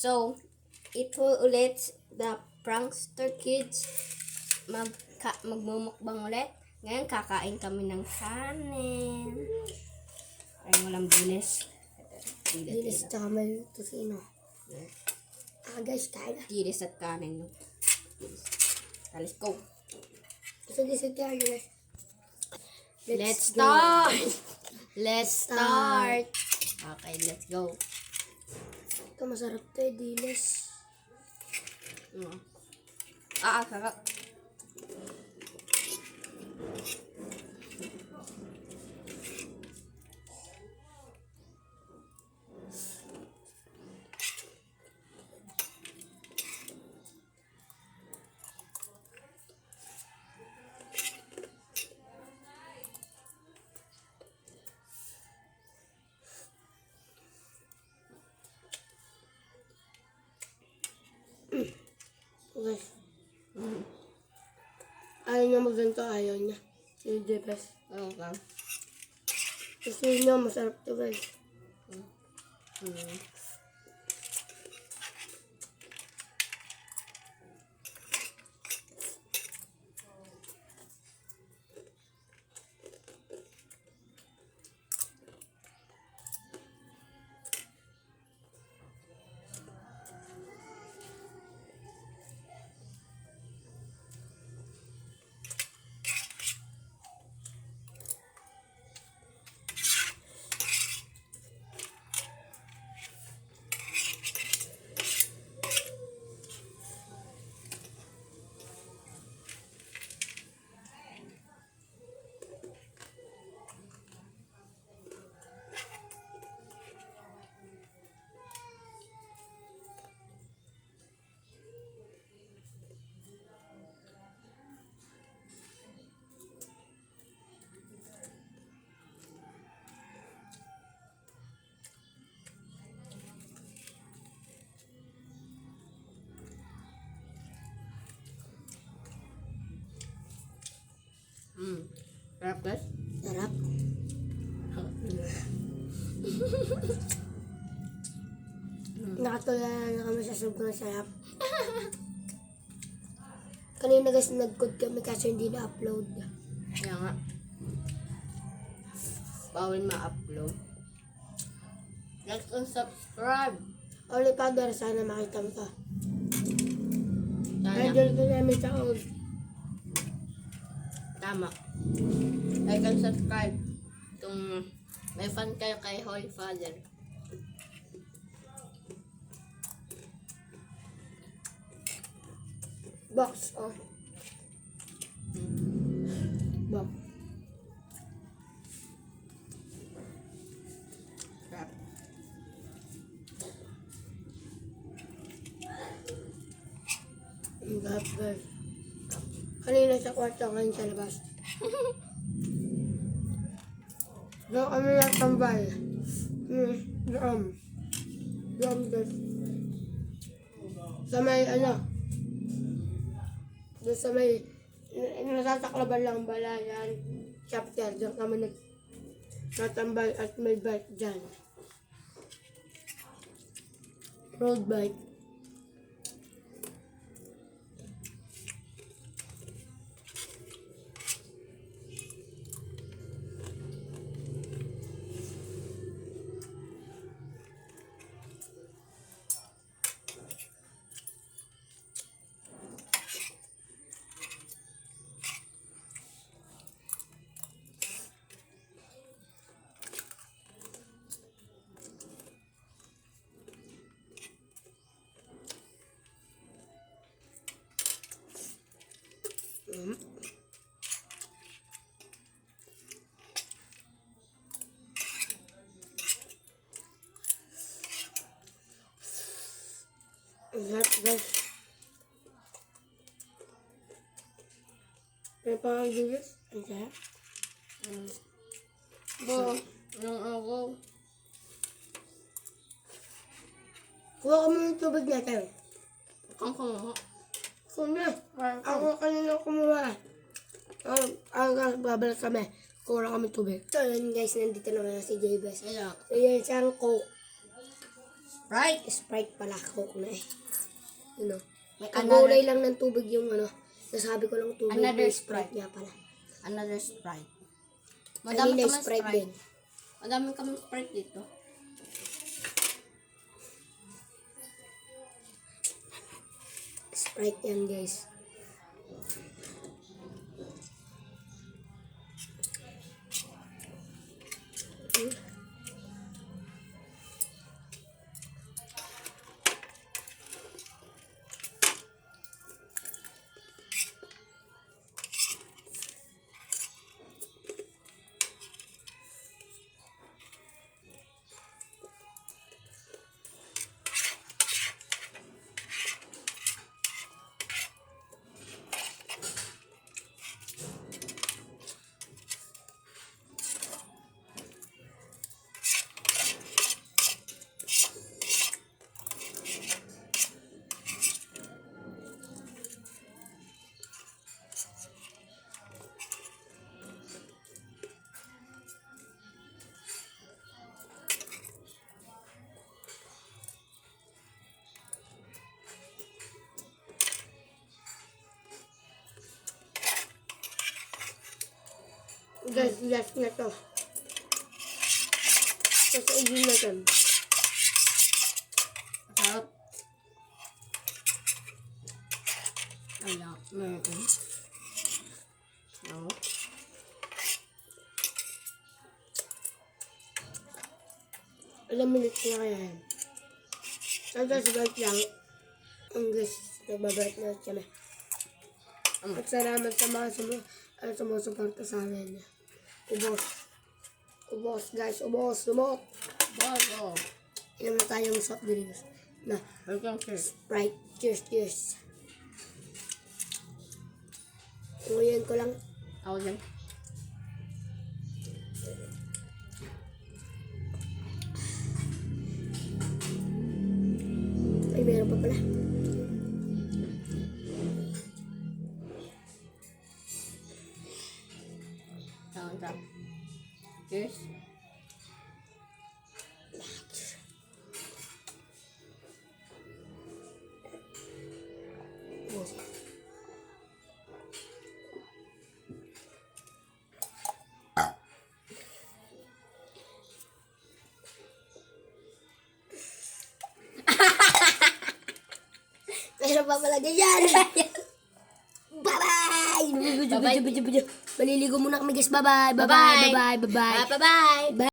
So, ito ulit the Prankster Kids. Magmumukbang ulit. Ngayon, kakain kami ng kanin. Ay, walang bilis. Dilis tsaka may tosino. Guys, kain na. Dilis at kanin. No? Let's go. Dilis at kain guys. Let's start! Let's start! Okay, let's go. Ito masarap to eh, dilis. Sarap. Guys. Ayaw niya magganto, ayaw niya. Si Jebes. Okay. Gusto niya, masarap to guys. Sarap guys. Sarap. Nakatulala na kami sa sobrang sarap. Kanina guys, nag-code kami kasi hindi na-upload. Kaya nga. Bawal ma-upload. Like and subscribe. Only Father, sana makita mo to. Sana. Idol ko namin sa old. Tama. Like and subscribe. Kung may fan kayo kay Holy Father. Box, oh. Box. Sarap. Ang sarap guys. Kanina sa kwarto, ngayon sa labas. Doon kami natambay. Doon guys. Sa may doon sa may nasataklaban lang balayan. Chapter, doon kami natambay at may bike dyan. Road bike. Sarap guys. May pangagigis. Ang sarap. Nung ako. Kuha ka muna yung tubig natin. Kung kumuha. Kuna. Ako kanina kumuha. Ang babalik kami. Kuha kami tubig. So yun guys, nandito naman si Jebes. Kaya, So yan siyang Coke. Sprite. Sprite pala, Coke na eh. Ano? May Kagulay lang ng tubig yung ano. Nasabi ko lang tubig. Another yung Sprite Sprite. nga pala. Another Sprite. Madami Madami na kaming Sprite din. Madami kaming Sprite dito. Sprite yan guys. Guys, last na to. Tapos ayun na yan. Sarap. Ayan. No. Ilang minutes na kaya yan. Tapos balik lang. Ang guys, nagbabalik na kami. At salamat sa mga sumusuporta sa amin. Ubos. Ubos guys, ubos. Lumot. Bago. Inom na tayong soft drinks. Na, Welcome, cheers. Sprite. Cheers, cheers. Nguyan ko lang. Ako dyan. Ay, meron pa pala. Sarap. Cheers. Ubos. Meron pa pala ganyan. Bye-bye! Bye-bye. Maliligo muna kami guys. Bye-bye! Bye-bye! Bye-bye! Bye-bye! Bye-bye.